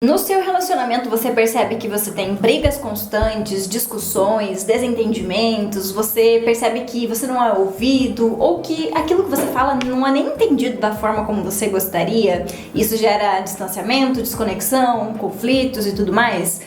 No seu relacionamento, você percebe que você tem brigas constantes, discussões, desentendimentos, você percebe que você não é ouvido ou que aquilo que você fala não é nem entendido da forma como você gostaria? Isso gera distanciamento, desconexão, conflitos e tudo mais?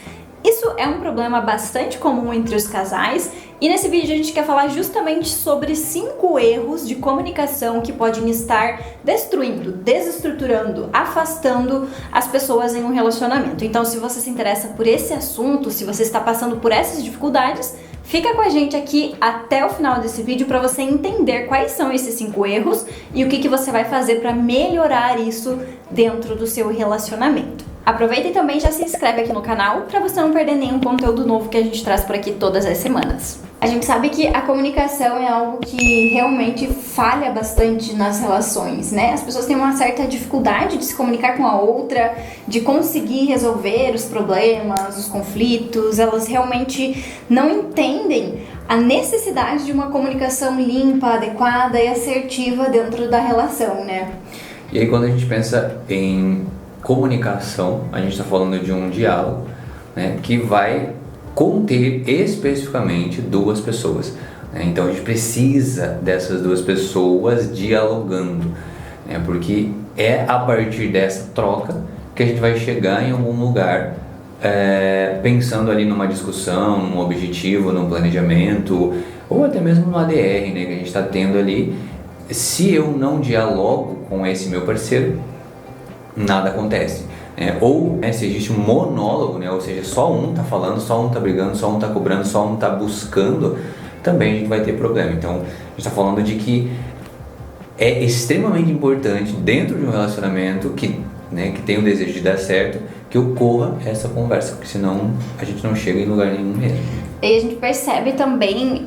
Isso é um problema bastante comum entre os casais e nesse vídeo a gente quer falar justamente sobre 5 erros de comunicação que podem estar destruindo, desestruturando, afastando as pessoas em um relacionamento. Então, se você se interessa por esse assunto, se você está passando por essas dificuldades, fica com a gente aqui até o final desse vídeo para você entender quais são esses 5 erros e o que você vai fazer para melhorar isso dentro do seu relacionamento. Aproveita e também já se inscreve aqui no canal para você não perder nenhum conteúdo novo que a gente traz por aqui todas as semanas. A gente sabe que a comunicação é algo que realmente falha bastante nas relações, né? As pessoas têm uma certa dificuldade de se comunicar com a outra, de conseguir resolver os problemas, os conflitos. Elas realmente não entendem a necessidade de uma comunicação limpa, adequada e assertiva dentro da relação, né? E aí quando a gente pensa em comunicação, a gente está falando de um diálogo, né, que vai conter especificamente duas pessoas, né? Então a gente precisa dessas duas pessoas dialogando, né, porque é a partir dessa troca que a gente vai chegar em algum lugar, pensando ali numa discussão, num objetivo, num planejamento ou até mesmo no ADR, né, que a gente está tendo ali. Se eu não dialogo com esse meu parceiro, nada acontece, ou se existe um monólogo, né? Ou seja, só um está falando, só um está brigando, só um está cobrando, só um está buscando, também a gente vai ter problema. Então a gente está falando de que é extremamente importante dentro de um relacionamento que tem o desejo de dar certo, que ocorra essa conversa, porque senão a gente não chega em lugar nenhum mesmo. E a gente percebe também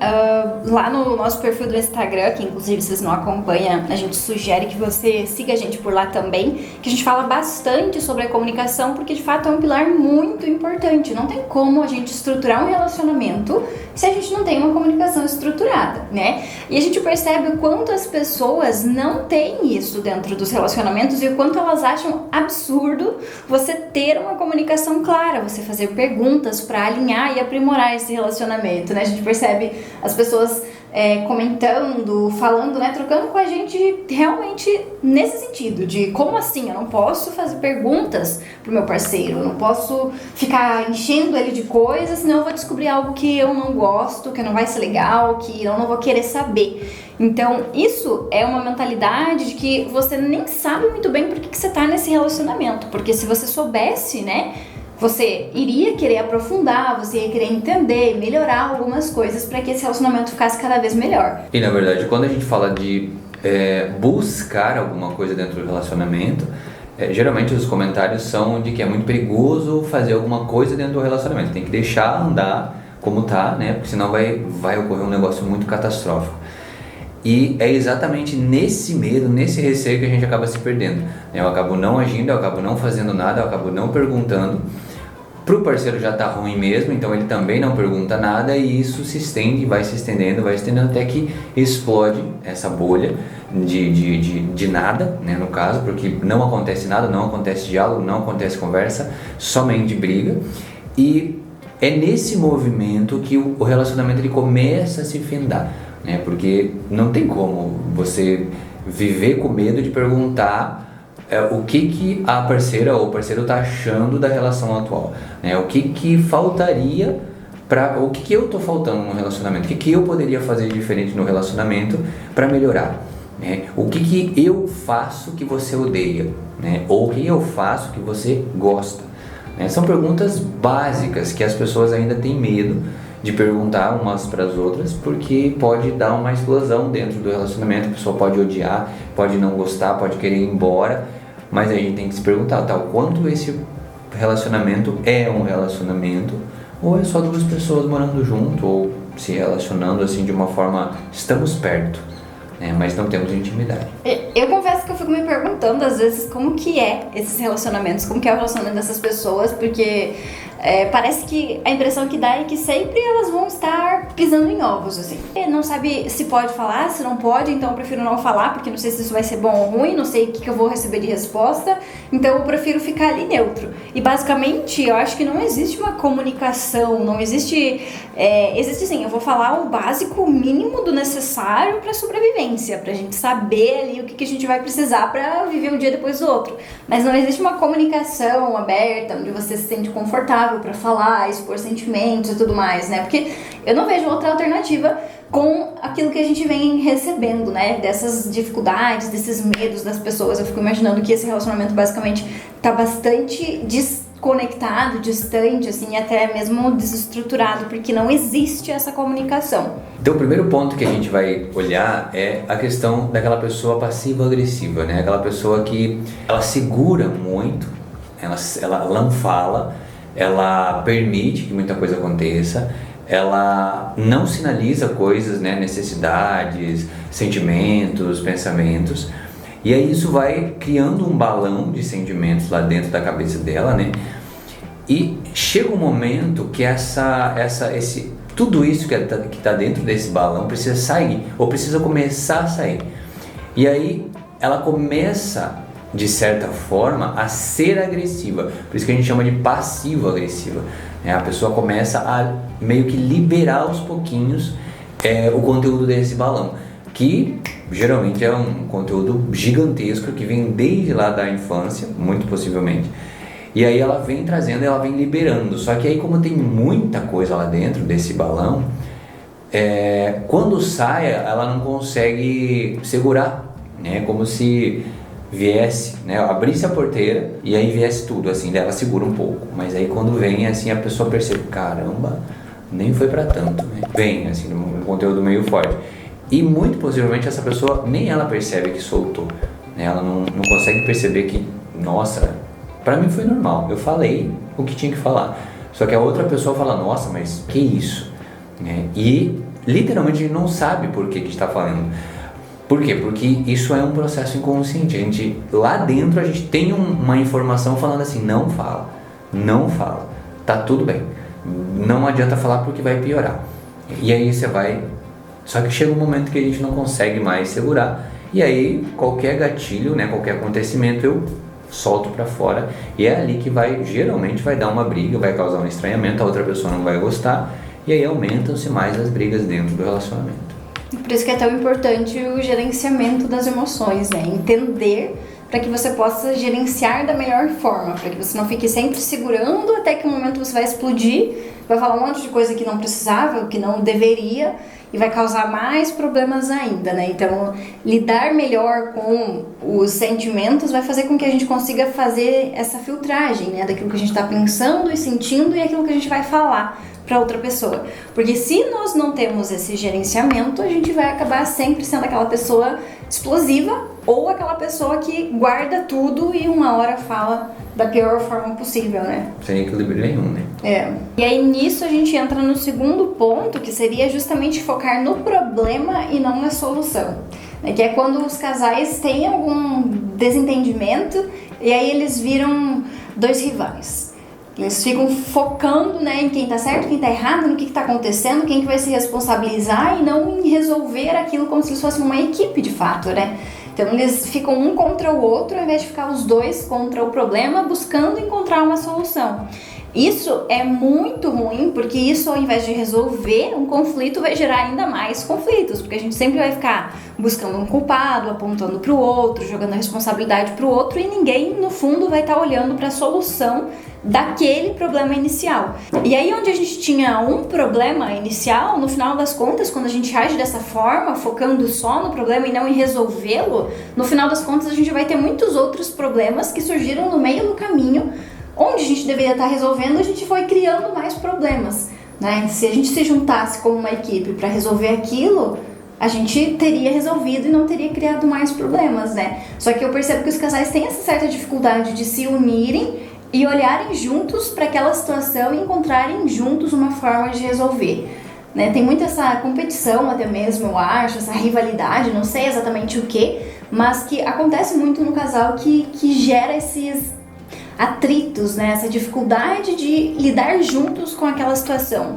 lá no nosso perfil do Instagram, que inclusive vocês não acompanham, a gente sugere que você siga a gente por lá também, que a gente fala bastante sobre a comunicação, porque de fato é um pilar muito importante. Não tem como a gente estruturar um relacionamento se a gente não tem uma comunicação estruturada, né? E a gente percebe o quanto as pessoas não têm isso dentro dos relacionamentos e o quanto elas acham absurdo você ter uma comunicação clara, você fazer perguntas para alinhar e aprimorar esse relacionamento, né? A gente percebe as pessoas comentando, falando, né? Trocando com a gente realmente nesse sentido de como assim? Eu não posso fazer perguntas pro meu parceiro, eu não posso ficar enchendo ele de coisas, senão eu vou descobrir algo que eu não gosto, que não vai ser legal, que eu não vou querer saber. Então, isso é uma mentalidade de que você nem sabe muito bem por que você tá nesse relacionamento, porque se você soubesse, né, você iria querer aprofundar, você ia querer entender, melhorar algumas coisas para que esse relacionamento ficasse cada vez melhor. E na verdade, quando a gente fala de buscar alguma coisa dentro do relacionamento, geralmente os comentários são de que é muito perigoso fazer alguma coisa dentro do relacionamento. Tem que deixar andar como tá, né? Porque senão vai ocorrer um negócio muito catastrófico. E é exatamente nesse medo, nesse receio que a gente acaba se perdendo. Eu acabo não agindo, eu acabo não fazendo nada, eu acabo não perguntando. Pro parceiro já tá ruim mesmo, então ele também não pergunta nada e isso se estende, vai se estendendo até que explode essa bolha de nada, né, no caso, porque não acontece nada, não acontece diálogo, não acontece conversa, somente briga. E é nesse movimento que o relacionamento ele começa a se findar, né, porque não tem como você viver com medo de perguntar o que a parceira ou o parceiro está achando da relação atual, né? O que faltaria o que eu estou faltando no relacionamento, o que eu poderia fazer diferente no relacionamento para melhorar, né? O que eu faço que você odeia, né? Ou o que eu faço que você gosta, né? São perguntas básicas que as pessoas ainda têm medo de perguntar umas para as outras, porque pode dar uma explosão dentro do relacionamento, a pessoa pode odiar, pode não gostar, pode querer ir embora, mas a gente tem que se perguntar, o quanto esse relacionamento é um relacionamento, ou é só duas pessoas morando junto, ou se relacionando assim de uma forma, estamos perto, mas não temos intimidade. Eu confesso que eu fico me perguntando às vezes como que é esses relacionamentos, como que é o relacionamento dessas pessoas, porque parece que a impressão que dá é que sempre elas vão estar pisando em ovos, assim. Não sabe se pode falar, se não pode, então eu prefiro não falar, porque não sei se isso vai ser bom ou ruim, não sei o que eu vou receber de resposta, então eu prefiro ficar ali neutro. E basicamente, eu acho que não existe uma comunicação, não existe... existe sim, eu vou falar o básico, o mínimo do necessário para sobrevivência, pra gente saber ali o que a gente vai precisar para viver um dia depois do outro. Mas não existe uma comunicação aberta, onde você se sente confortável para falar, expor sentimentos e tudo mais, né? Porque eu não vejo outra alternativa com aquilo que a gente vem recebendo, né? Dessas dificuldades, desses medos das pessoas. Eu fico imaginando que esse relacionamento basicamente tá bastante desconectado, distante, assim, até mesmo desestruturado, porque não existe essa comunicação. Então, o primeiro ponto que a gente vai olhar é a questão daquela pessoa passiva-agressiva, né? Aquela pessoa que ela segura muito, ela não fala, ela permite que muita coisa aconteça, ela não sinaliza coisas, né? Necessidades, sentimentos, pensamentos, e aí isso vai criando um balão de sentimentos lá dentro da cabeça dela, né? E chega um momento que tudo isso que está dentro desse balão precisa sair, ou precisa começar a sair. E aí ela começa, de certa forma, a ser agressiva. Por isso que a gente chama de passivo-agressiva. A pessoa começa a meio que liberar aos pouquinhos o conteúdo desse balão, que geralmente é um conteúdo gigantesco que vem desde lá da infância, muito possivelmente. E aí ela vem trazendo, ela vem liberando. Só que aí, como tem muita coisa lá dentro desse balão, quando sai, ela não consegue segurar, né? Como se viesse, né? Abrisse a porteira e aí viesse tudo, assim, daí ela segura um pouco. Mas aí quando vem, assim, a pessoa percebe, caramba, nem foi pra tanto, né? Vem, assim, um conteúdo meio forte. E muito possivelmente essa pessoa, nem ela percebe que soltou, né? Ela não consegue perceber que, nossa, pra mim foi normal, eu falei o que tinha que falar. Só que a outra pessoa fala, nossa, mas que isso? Né? E literalmente a gente não sabe por que está falando. Por quê? Porque isso é um processo inconsciente. Lá dentro a gente tem uma informação falando assim, não fala, tá tudo bem, não adianta falar porque vai piorar. E aí você vai... Só que chega um momento que a gente não consegue mais segurar, e aí qualquer gatilho, né, qualquer acontecimento eu solto pra fora, e é ali que geralmente vai dar uma briga, vai causar um estranhamento, a outra pessoa não vai gostar, e aí aumentam-se mais as brigas dentro do relacionamento. Por isso que é tão importante o gerenciamento das emoções, né? Entender para que você possa gerenciar da melhor forma, para que você não fique sempre segurando até que o momento você vai explodir, vai falar um monte de coisa que não precisava, que não deveria, e vai causar mais problemas ainda, né? Então, lidar melhor com os sentimentos vai fazer com que a gente consiga fazer essa filtragem, né? Daquilo que a gente está pensando e sentindo e aquilo que a gente vai falar para outra pessoa. Porque se nós não temos esse gerenciamento, a gente vai acabar sempre sendo aquela pessoa explosiva ou aquela pessoa que guarda tudo e uma hora fala da pior forma possível, né? Sem equilíbrio nenhum, né? E aí nisso a gente entra no segundo ponto, que seria justamente focar no problema e não na solução. Que é quando os casais têm algum desentendimento e aí eles viram dois rivais. Eles ficam focando, né, em quem tá certo, quem tá errado, no que tá acontecendo, quem que vai se responsabilizar e não em resolver aquilo como se eles fossem uma equipe de fato, né? Então eles ficam um contra o outro ao invés de ficar os dois contra o problema buscando encontrar uma solução. Isso é muito ruim, porque isso, ao invés de resolver um conflito, vai gerar ainda mais conflitos, porque a gente sempre vai ficar buscando um culpado, apontando para o outro, jogando a responsabilidade para o outro, e ninguém, no fundo, vai estar olhando para a solução daquele problema inicial. E aí, onde a gente tinha um problema inicial, no final das contas, quando a gente age dessa forma, focando só no problema e não em resolvê-lo, no final das contas a gente vai ter muitos outros problemas que surgiram no meio do caminho, onde a gente deveria estar resolvendo, a gente foi criando mais problemas, né? Se a gente se juntasse como uma equipe para resolver aquilo, a gente teria resolvido e não teria criado mais problemas, né? Só que eu percebo que os casais têm essa certa dificuldade de se unirem e olharem juntos para aquela situação e encontrarem juntos uma forma de resolver. né? Tem muito essa competição até mesmo, eu acho, essa rivalidade, não sei exatamente o que, mas que acontece muito no casal que gera esses atritos, né? Essa dificuldade de lidar juntos com aquela situação.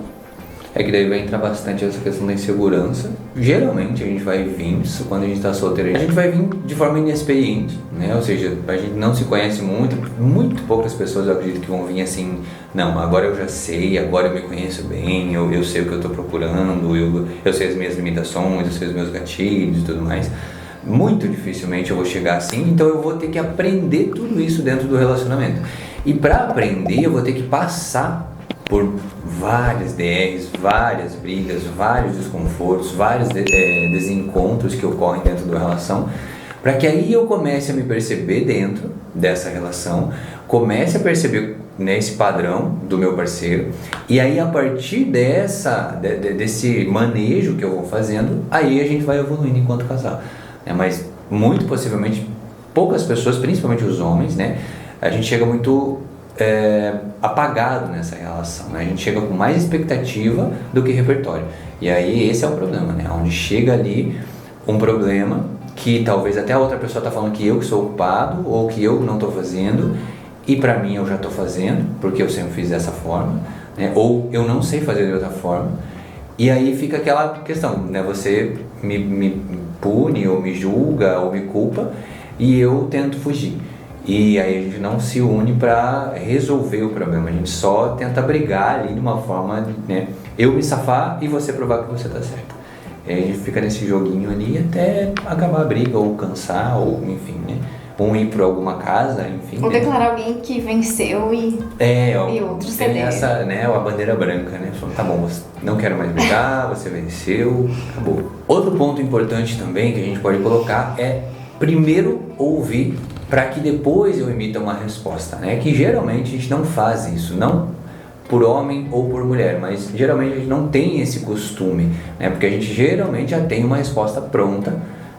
É que daí vai entrar bastante essa questão da insegurança. Geralmente a gente vai vir, quando a gente está solteiro, a gente vai vir de forma inexperiente, né? Ou seja, a gente não se conhece muito poucas pessoas eu acredito que vão vir assim, não, agora eu já sei, agora eu me conheço bem, eu sei o que eu estou procurando, eu sei as minhas limitações, eu sei os meus gatilhos e tudo mais. Muito dificilmente eu vou chegar assim, então eu vou ter que aprender tudo isso dentro do relacionamento. E para aprender eu vou ter que passar por várias DRs, várias brigas, vários desconfortos, vários desencontros que ocorrem dentro da relação, para que aí eu comece a me perceber dentro dessa relação, comece a perceber, né, esse padrão do meu parceiro, e aí a partir desse manejo que eu vou fazendo, aí a gente vai evoluindo enquanto casal. Mas muito possivelmente poucas pessoas, principalmente os homens, né, a gente chega muito apagado nessa relação, né? A gente chega com mais expectativa do que repertório, e aí esse é o problema, né? Onde chega ali um problema que talvez até a outra pessoa está falando que eu que sou o culpado ou que eu não estou fazendo, e para mim eu já estou fazendo porque eu sempre fiz dessa forma, né? Ou eu não sei fazer de outra forma, e aí fica aquela questão, né? Você me pune ou me julga ou me culpa e eu tento fugir. E aí a gente não se une para resolver o problema, a gente só tenta brigar ali de uma forma, né, eu me safar e você provar que você tá certo. E aí a gente fica nesse joguinho ali até acabar a briga, ou cansar, ou enfim, né, um ir para alguma casa, enfim. Ou né? declarar alguém que venceu e outro ceder. Essa, né, a bandeira branca, né, falando, tá bom, não quero mais brigar, você venceu, acabou. Outro ponto importante também que a gente pode colocar é primeiro ouvir para que depois eu emita uma resposta, né? Que geralmente a gente não faz isso, não por homem ou por mulher, mas geralmente a gente não tem esse costume, né? Porque a gente geralmente já tem uma resposta pronta,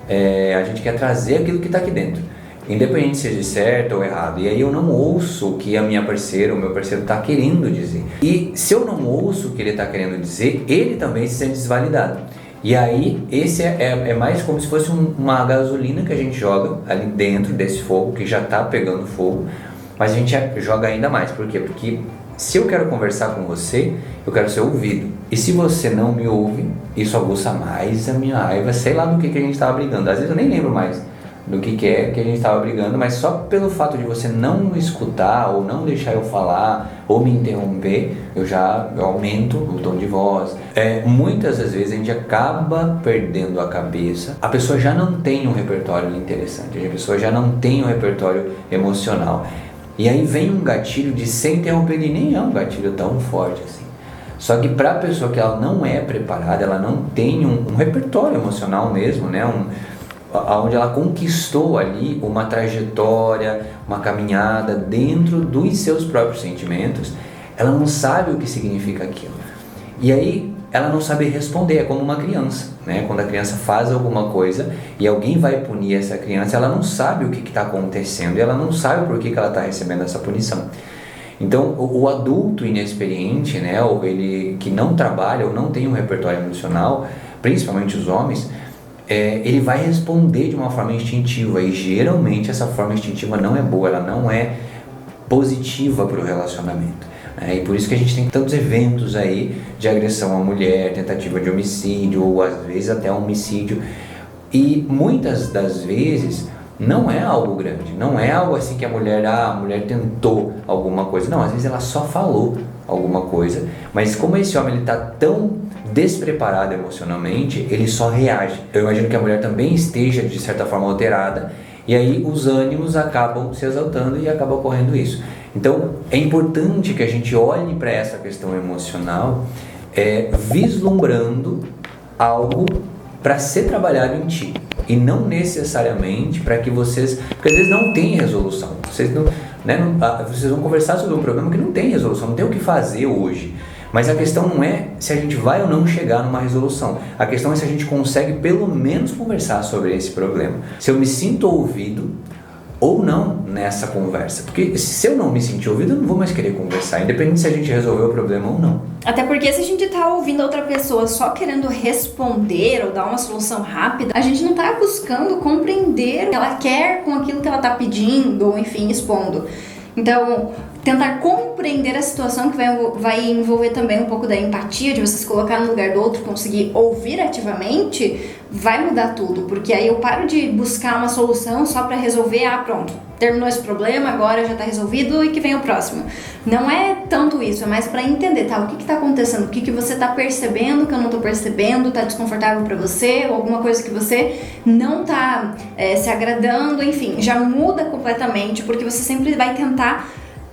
a gente quer trazer aquilo que está aqui dentro, independente seja certo ou errado, e aí eu não ouço o que a minha parceira ou meu parceiro está querendo dizer, e se eu não ouço o que ele está querendo dizer, ele também se sente desvalidado. E aí, esse é mais como se fosse uma gasolina que a gente joga ali dentro desse fogo, que já está pegando fogo, mas a gente joga ainda mais. Por quê? Porque se eu quero conversar com você, eu quero ser ouvido. E se você não me ouve, isso aguça mais a minha raiva, sei lá do que a gente estava brigando. Às vezes eu nem lembro mais do que é que a gente estava brigando, mas só pelo fato de você não me escutar, ou não deixar eu falar, ou me interromper, eu aumento o tom de voz. Muitas das vezes a gente acaba perdendo a cabeça, a pessoa já não tem um repertório interessante, a pessoa já não tem um repertório emocional, e aí vem um gatilho de ser interrompido, e nem é um gatilho tão forte assim. Só que para a pessoa que ela não é preparada, ela não tem um repertório emocional mesmo, né? Onde ela conquistou ali uma trajetória, uma caminhada dentro dos seus próprios sentimentos, ela não sabe o que significa aquilo. E aí ela não sabe responder, é como uma criança, né? Quando a criança faz alguma coisa e alguém vai punir essa criança, ela não sabe o que está acontecendo e ela não sabe por que ela está recebendo essa punição. Então o adulto inexperiente, né? Ou ele que não trabalha ou não tem um repertório emocional, principalmente os homens, ele vai responder de uma forma instintiva, e geralmente essa forma instintiva não é boa, ela não é positiva para o relacionamento, né? E por isso que a gente tem tantos eventos aí de agressão à mulher, tentativa de homicídio, ou às vezes até homicídio, e muitas das vezes não é algo grande, não é algo assim que a mulher tentou alguma coisa, não, às vezes ela só falou alguma coisa, mas como esse homem ele está tão despreparado emocionalmente, ele só reage. Eu imagino que a mulher também esteja de certa forma alterada, e aí os ânimos acabam se exaltando e acaba ocorrendo isso. Então é importante que a gente olhe para essa questão emocional vislumbrando algo para ser trabalhado em ti, e não necessariamente para que vocês, porque às vezes não tem resolução, vocês vão conversar sobre um problema que não tem resolução, não tem o que fazer hoje. Mas a questão não é se a gente vai ou não chegar numa resolução. A questão é se a gente consegue pelo menos conversar sobre esse problema. Se eu me sinto ouvido, ou não nessa conversa. Porque se eu não me sentir ouvido, eu não vou mais querer conversar, independente se a gente resolveu o problema ou não. Até porque se a gente tá ouvindo a outra pessoa só querendo responder ou dar uma solução rápida, a gente não tá buscando compreender o que ela quer com aquilo que ela tá pedindo ou, enfim, expondo. Então, tentar compreender a situação, que vai envolver também um pouco da empatia, de você se colocar no lugar do outro, conseguir ouvir ativamente, vai mudar tudo. Porque aí eu paro de buscar uma solução só para resolver, pronto, terminou esse problema, agora já tá resolvido e que vem o próximo. Não é tanto isso, é mais para entender, tá? O que tá acontecendo, o que você tá percebendo que eu não tô percebendo, tá desconfortável para você, ou alguma coisa que você não tá se agradando, enfim, já muda completamente, porque você sempre vai tentar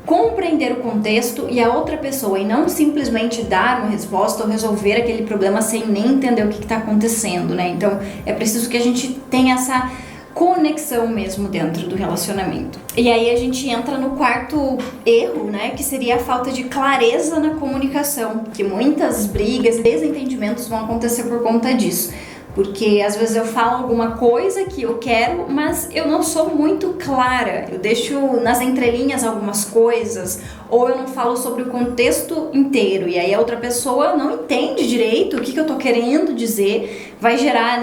compreender o contexto e a outra pessoa e não simplesmente dar uma resposta ou resolver aquele problema sem nem entender o que está acontecendo, né? Então é preciso que a gente tenha essa conexão mesmo dentro do relacionamento. E aí a gente entra no quarto erro, né, que seria a falta de clareza na comunicação, que muitas brigas e desentendimentos vão acontecer por conta disso. Porque às vezes eu falo alguma coisa que eu quero, mas eu não sou muito clara. Eu deixo nas entrelinhas algumas coisas, ou eu não falo sobre o contexto inteiro. E aí a outra pessoa não entende direito o que eu tô querendo dizer. Vai gerar,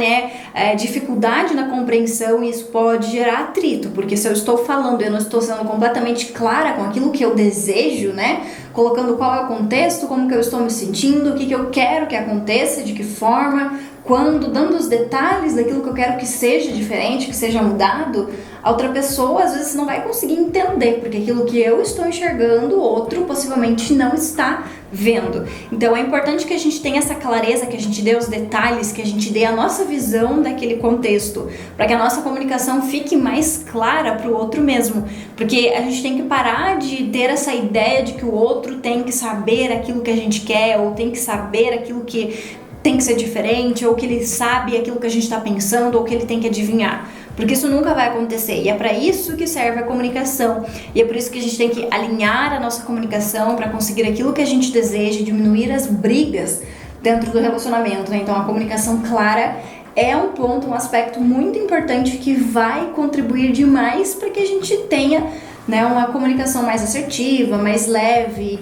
dificuldade na compreensão, e isso pode gerar atrito. Porque se eu estou falando e eu não estou sendo completamente clara com aquilo que eu desejo, né? Colocando qual é o contexto, como que eu estou me sentindo, o que eu quero que aconteça, de que forma, quando, dando os detalhes daquilo que eu quero que seja diferente, que seja mudado, a outra pessoa às vezes não vai conseguir entender, porque aquilo que eu estou enxergando, o outro possivelmente não está vendo. Então é importante que a gente tenha essa clareza, que a gente dê os detalhes, que a gente dê a nossa visão daquele contexto, para que a nossa comunicação fique mais clara para o outro mesmo. Porque a gente tem que parar de ter essa ideia de que o outro tem que saber aquilo que a gente quer, ou tem que saber aquilo que tem que ser diferente, ou que ele sabe aquilo que a gente está pensando, ou que ele tem que adivinhar. Porque isso nunca vai acontecer, e é para isso que serve a comunicação. E é por isso que a gente tem que alinhar a nossa comunicação para conseguir aquilo que a gente deseja e diminuir as brigas dentro do relacionamento, né? Então a comunicação clara é um ponto, um aspecto muito importante que vai contribuir demais para que a gente tenha, né, uma comunicação mais assertiva, mais leve,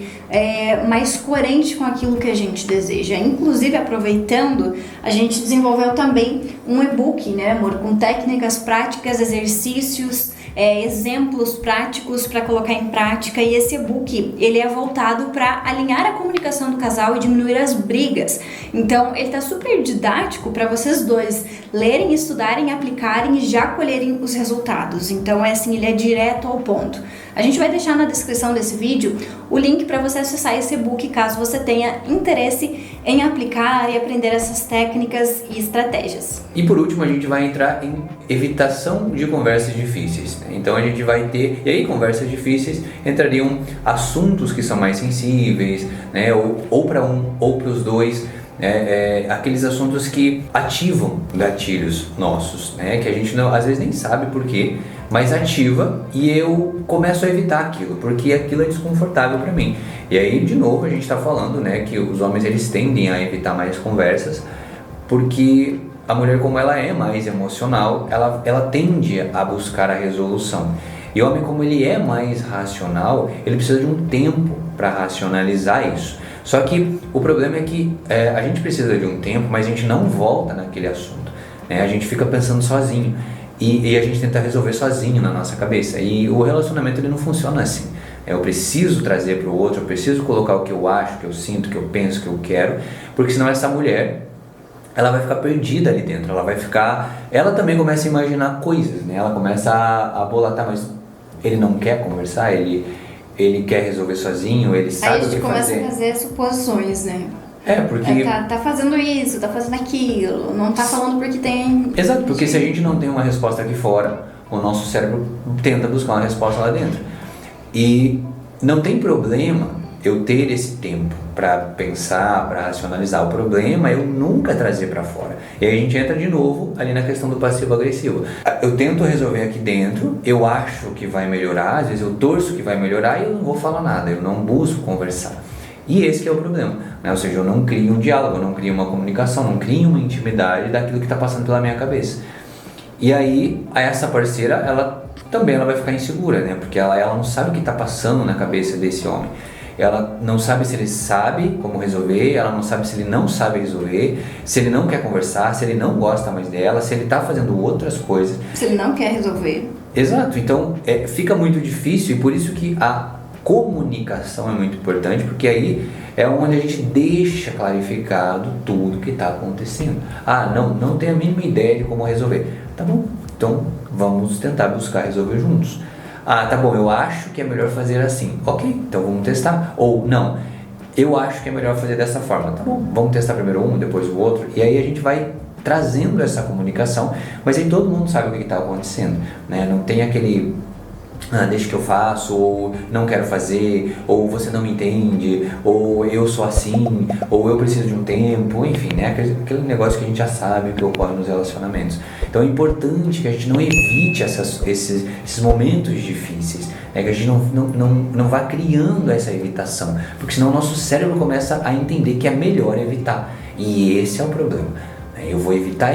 mais coerente com aquilo que a gente deseja. Inclusive, aproveitando, a gente desenvolveu também um e-book, né, amor, com técnicas práticas, exercícios, exemplos práticos para colocar em prática. E esse e-book, ele é voltado para alinhar a comunicação do casal e diminuir as brigas. Então ele tá super didático para vocês dois lerem, estudarem, aplicarem e já colherem os resultados. Então ele é direto ao ponto. A gente vai deixar na descrição desse vídeo o link para você acessar esse e-book caso você tenha interesse em aplicar e aprender essas técnicas e estratégias. E por último, a gente vai entrar em evitação de conversas difíceis, né? Então a gente vai ter, e aí conversas difíceis entrariam assuntos que são mais sensíveis, né? Ou para um ou para os dois. Aqueles assuntos que ativam gatilhos nossos, né? Que a gente não, às vezes nem sabe por quê, mas ativa, e eu começo a evitar aquilo, porque aquilo é desconfortável para mim. E aí, de novo, a gente está falando, né, que os homens eles tendem a evitar mais conversas, porque a mulher, como ela é mais emocional, ela tende a buscar a resolução. E o homem, como ele é mais racional, ele precisa de um tempo para racionalizar isso. Só que o problema é que a gente precisa de um tempo, mas a gente não volta naquele assunto, né? A gente fica pensando sozinho e a gente tenta resolver sozinho na nossa cabeça. E o relacionamento ele não funciona assim. Eu preciso trazer para o outro, eu preciso colocar o que eu acho, o que eu sinto, o que eu penso, o que eu quero, porque senão essa mulher ela vai ficar perdida ali dentro. Ela também começa a imaginar coisas, né? Ela começa a bolar, tá, mas ele não quer conversar, ele quer resolver sozinho, ele sabe o que fazer. Aí a gente começa a fazer suposições, né? Porque... Tá fazendo isso, tá fazendo aquilo, não tá falando porque tem... Exato, porque se a gente não tem uma resposta aqui fora, o nosso cérebro tenta buscar uma resposta lá dentro. E não tem problema eu ter esse tempo para pensar, para racionalizar. O problema é eu nunca trazer para fora. E aí a gente entra de novo ali na questão do passivo-agressivo. Eu tento resolver aqui dentro, eu acho que vai melhorar, às vezes eu torço que vai melhorar e eu não vou falar nada, eu não busco conversar. E esse que é o problema, né? Ou seja, eu não crio um diálogo, eu não crio uma comunicação, não crio uma intimidade daquilo que está passando pela minha cabeça. E aí, essa parceira, ela também ela vai ficar insegura, né? Porque ela não sabe o que está passando na cabeça desse homem. Ela não sabe se ele sabe como resolver, ela não sabe se ele não sabe resolver, se ele não quer conversar, se ele não gosta mais dela, se ele está fazendo outras coisas. Se ele não quer resolver. Exato, então fica muito difícil, e por isso que a comunicação é muito importante, porque aí é onde a gente deixa clarificado tudo que está acontecendo. Não tenho a mínima ideia de como resolver. Tá bom, então vamos tentar buscar resolver juntos. Tá bom, eu acho que é melhor fazer assim. Ok, então vamos testar. Ou não, eu acho que é melhor fazer dessa forma. Tá bom, vamos testar primeiro um, depois o outro. E aí a gente vai trazendo essa comunicação, mas aí todo mundo sabe o que está acontecendo, né? Não tem aquele deixa que eu faço, ou não quero fazer, ou você não me entende, ou eu sou assim, ou eu preciso de um tempo, enfim, né? Aquele negócio que a gente já sabe que ocorre nos relacionamentos. Então é importante que a gente não evite esses momentos difíceis, né? Que a gente não vá criando essa evitação, porque senão o nosso cérebro começa a entender que é melhor evitar, e esse é o problema. Eu vou evitar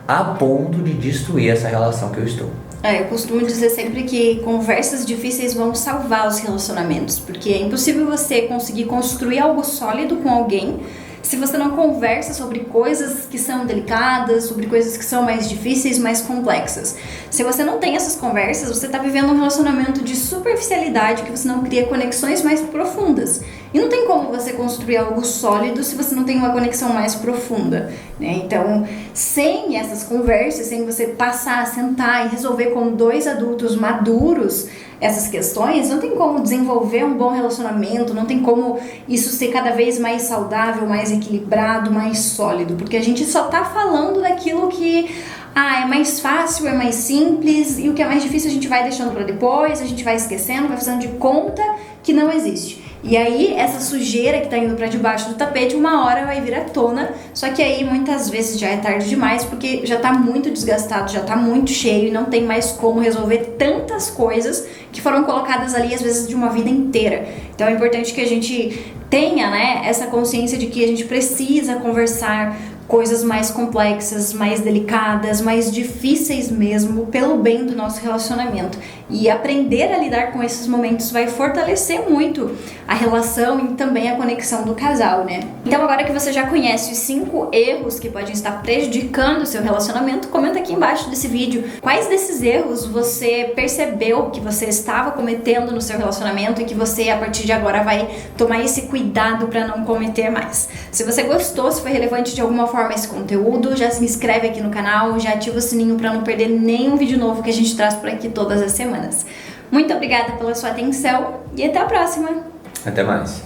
a ponto de destruir essa relação que eu estou. Eu costumo dizer sempre que conversas difíceis vão salvar os relacionamentos, porque é impossível você conseguir construir algo sólido com alguém se você não conversa sobre coisas que são delicadas, sobre coisas que são mais difíceis, mais complexas. Se você não tem essas conversas, você está vivendo um relacionamento de superficialidade, que você não cria conexões mais profundas. E não tem como você construir algo sólido se você não tem uma conexão mais profunda, né? Então, sem essas conversas, sem você passar, sentar e resolver como dois adultos maduros essas questões, não tem como desenvolver um bom relacionamento, não tem como isso ser cada vez mais saudável, mais equilibrado, mais sólido, porque a gente só tá falando daquilo que é mais fácil, é mais simples, e o que é mais difícil a gente vai deixando para depois, a gente vai esquecendo, vai fazendo de conta que não existe. E aí, essa sujeira que tá indo pra debaixo do tapete, uma hora vai vir à tona, só que aí muitas vezes já é tarde demais, porque já tá muito desgastado, já tá muito cheio e não tem mais como resolver tantas coisas que foram colocadas ali, às vezes, de uma vida inteira. Então é importante que a gente tenha, né, essa consciência de que a gente precisa conversar coisas mais complexas, mais delicadas, mais difíceis mesmo, pelo bem do nosso relacionamento. E aprender a lidar com esses momentos vai fortalecer muito a relação e também a conexão do casal, né? Então, agora que você já conhece os 5 erros que podem estar prejudicando o seu relacionamento, comenta aqui embaixo desse vídeo quais desses erros você percebeu que você estava cometendo no seu relacionamento e que você, a partir de agora, vai tomar esse cuidado para não cometer mais. Se você gostou, se foi relevante de alguma forma esse conteúdo, já se inscreve aqui no canal, já ativa o sininho para não perder nenhum vídeo novo que a gente traz por aqui todas as semanas. Muito obrigada pela sua atenção e até a próxima! Até mais!